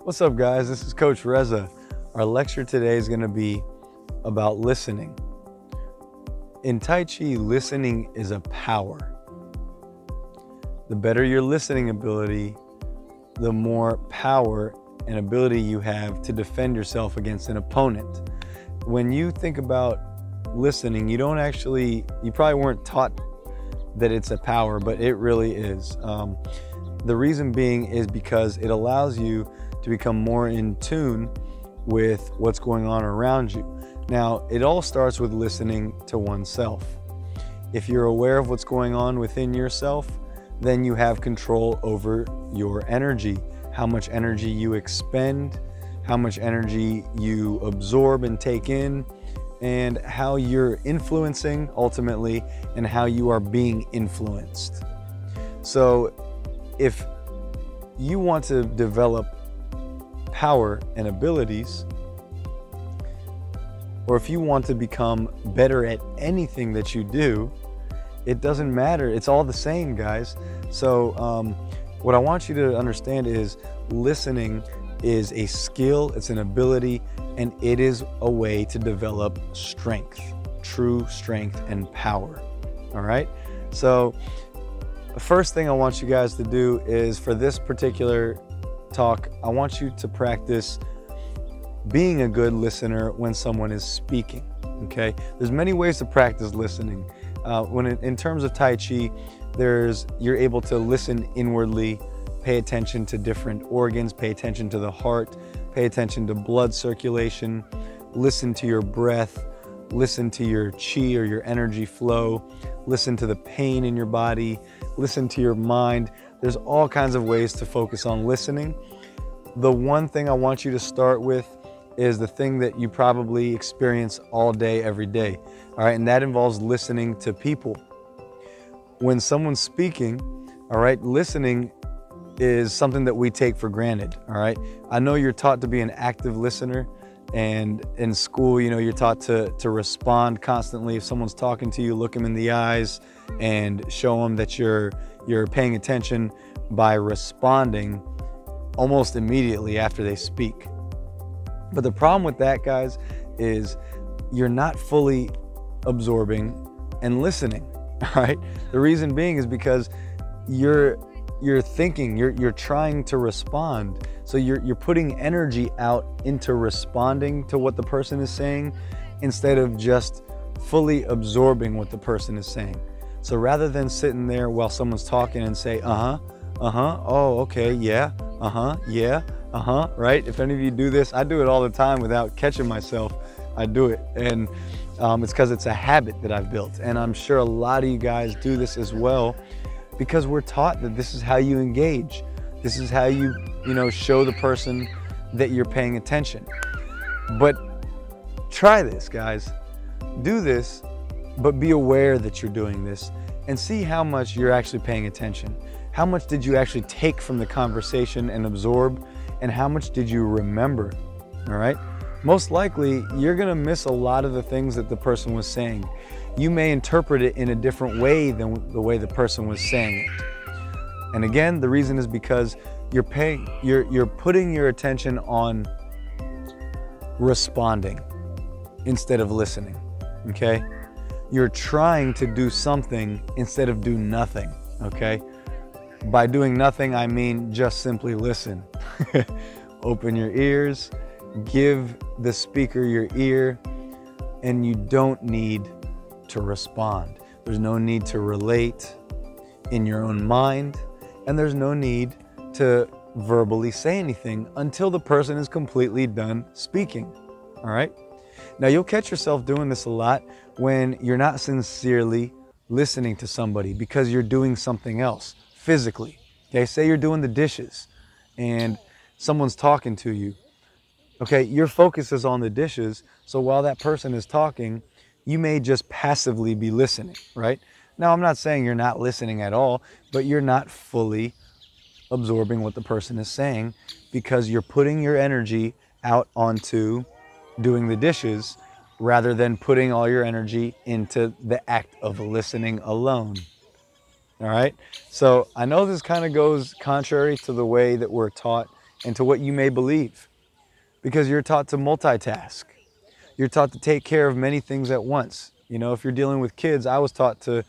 What's up, guys? This is Coach Reza. Our lecture today is going to be about listening. In Tai Chi, listening is a power. The better your listening ability, the more power and ability you have to defend yourself against an opponent. When you think about listening, you probably weren't taught that it's a power, but it really is. The reason being is because it allows you to become more in tune with what's going on around you. Now, it all starts with listening to oneself. If you're aware of what's going on within yourself, then you have control over your energy, how much energy you expend, how much energy you absorb and take in, and how you're influencing ultimately, and how you are being influenced. So if you want to develop power and abilities, or if you want to become better at anything that you do, it doesn't matter. It's all the same, guys. So what I want you to understand is listening is a skill, it's an ability, and it is a way to develop strength, true strength and power. All right? So the first thing I want you guys to do is, for this particular talk, I want you to practice being a good listener when someone is speaking, okay? There's many ways to practice listening. In terms of Tai Chi, you're able to listen inwardly, pay attention to different organs, pay attention to the heart, pay attention to blood circulation, listen to your breath, listen to your chi or your energy flow, listen to the pain in your body, listen to your mind. There's all kinds of ways to focus on listening. The one thing I want you to start with is the thing that you probably experience all day, every day. All right, and that involves listening to people. When someone's speaking, all right, listening is something that we take for granted, all right? I know you're taught to be an active listener, and in school, you're taught to respond constantly. If someone's talking to you, look them in the eyes and show them that you're paying attention by responding almost immediately after they speak. But the problem with that, guys, is you're not fully absorbing and listening, all right? The reason being is because you're thinking, you're trying to respond. So you're putting energy out into responding to what the person is saying instead of just fully absorbing what the person is saying. So rather than sitting there while someone's talking and say, oh, okay, yeah, yeah, right? If any of you do this, I do it all the time without catching myself. I do it, and it's because it's a habit that I've built, and I'm sure a lot of you guys do this as well, because we're taught that this is how you engage. This is how you show the person that you're paying attention. But try this, guys. Do this, but be aware that you're doing this, and see how much you're actually paying attention. How much did you actually take from the conversation and absorb, and how much did you remember, all right? Most likely, you're gonna miss a lot of the things that the person was saying. You may interpret it in a different way than the way the person was saying it. And again, the reason is because you're putting your attention on responding instead of listening, okay? You're trying to do something instead of do nothing, okay? By doing nothing, I mean just simply listen. Open your ears, give the speaker your ear, and you don't need to respond. There's no need to relate in your own mind, and there's no need to verbally say anything until the person is completely done speaking, all right? Now, you'll catch yourself doing this a lot when you're not sincerely listening to somebody because you're doing something else physically. Okay, say you're doing the dishes and someone's talking to you. Okay, your focus is on the dishes, so while that person is talking, you may just passively be listening, right? Now, I'm not saying you're not listening at all, but you're not fully absorbing what the person is saying because you're putting your energy out onto doing the dishes rather than putting all your energy into the act of listening alone. All right. So I know this kind of goes contrary to the way that we're taught and to what you may believe, because you're taught to multitask. You're taught to take care of many things at once. You know, if you're dealing with kids, I was taught to,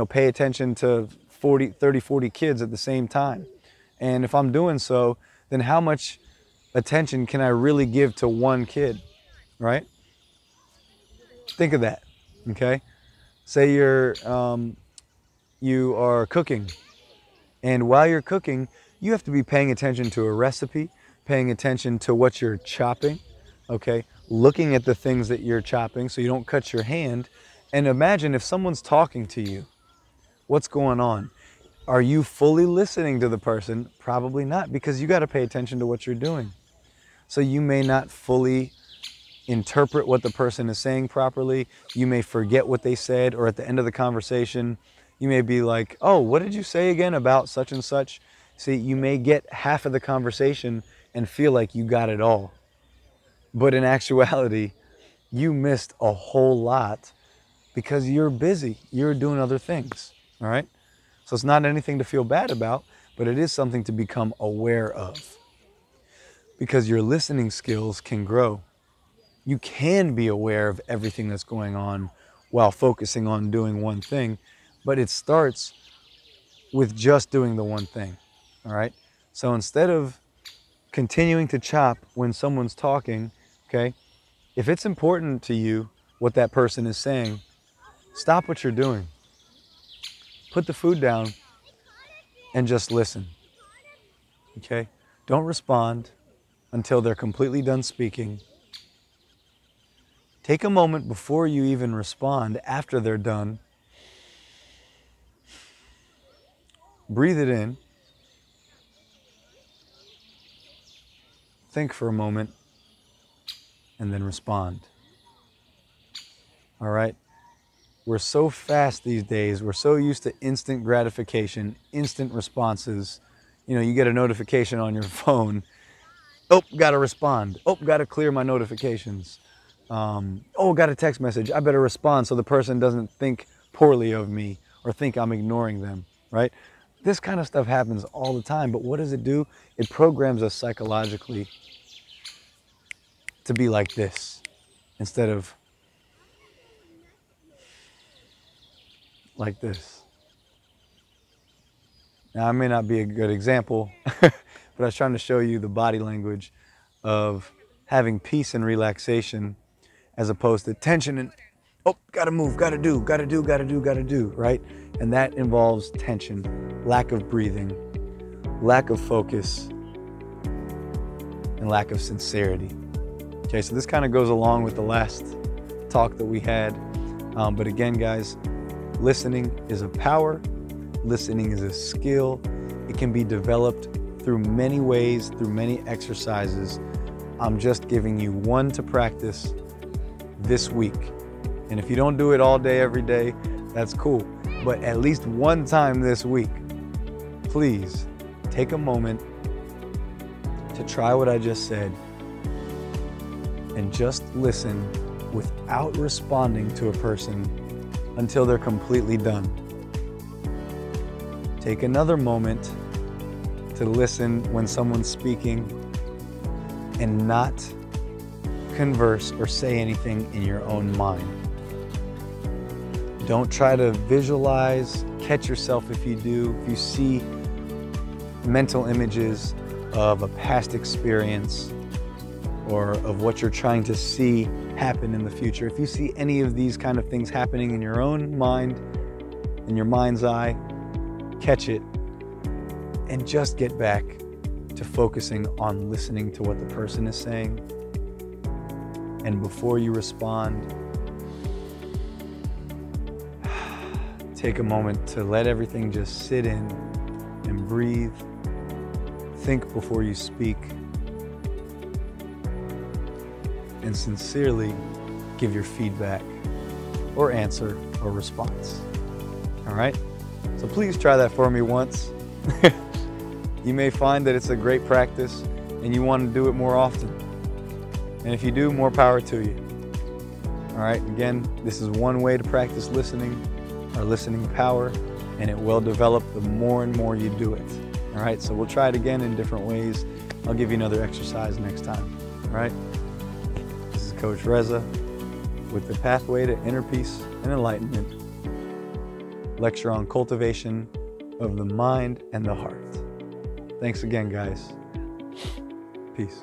pay attention to 40 kids at the same time. And if I'm doing so, then how much attention can I really give to one kid, right? Think of that, okay? Say you are cooking, and while you're cooking, you have to be paying attention to a recipe, paying attention to what you're chopping, okay? Looking at the things that you're chopping so you don't cut your hand. And imagine if someone's talking to you, what's going on? Are you fully listening to the person? Probably not, because you got to pay attention to what you're doing. So you may not fully interpret what the person is saying properly. You may forget what they said, or at the end of the conversation, you may be like, oh, what did you say again about such and such? See, you may get half of the conversation and feel like you got it all. But in actuality, you missed a whole lot because you're busy. You're doing other things, all right? So it's not anything to feel bad about, but it is something to become aware of, because your listening skills can grow. You can be aware of everything that's going on while focusing on doing one thing, but it starts with just doing the one thing, all right? So instead of continuing to chop when someone's talking, okay, if it's important to you what that person is saying, stop what you're doing. Put the food down and just listen, okay? Don't respond until they're completely done speaking. Take a moment before you even respond, after they're done. Breathe it in. Think for a moment, and then respond. All right? We're so fast these days. We're so used to instant gratification, instant responses. You know, you get a notification on your phone. Oh, got to respond. Oh, got to clear my notifications. Oh, got a text message. I better respond so the person doesn't think poorly of me or think I'm ignoring them, right? This kind of stuff happens all the time, but what does it do? It programs us psychologically to be like this instead of like this. Now, I may not be a good example, but I was trying to show you the body language of having peace and relaxation as opposed to tension and, oh, gotta move, gotta do, right? And that involves tension, lack of breathing, lack of focus, and lack of sincerity. Okay, so this kind of goes along with the last talk that we had. But again, guys, listening is a power. Listening is a skill. It can be developed through many ways, through many exercises. I'm just giving you one to practice this week. And if you don't do it all day, every day, that's cool. But at least one time this week, please take a moment to try what I just said and just listen without responding to a person until they're completely done. Take another moment to listen when someone's speaking and not converse or say anything in your own mind. Don't try to visualize, catch yourself if you do. If you see mental images of a past experience or of what you're trying to see happen in the future, if you see any of these kind of things happening in your own mind, in your mind's eye, catch it and just get back to focusing on listening to what the person is saying. And before you respond, take a moment to let everything just sit in and breathe. Think before you speak. And sincerely give your feedback or answer or response. All right? So please try that for me once. You may find that it's a great practice and you want to do it more often. And if you do, more power to you. All right, again, this is one way to practice listening, our listening power. and it will develop the more and more you do it. All right, so we'll try it again in different ways. I'll give you another exercise next time. All right, this is Coach Reza with the Pathway to Inner Peace and Enlightenment lecture on cultivation of the mind and the heart. Thanks again, guys. Peace.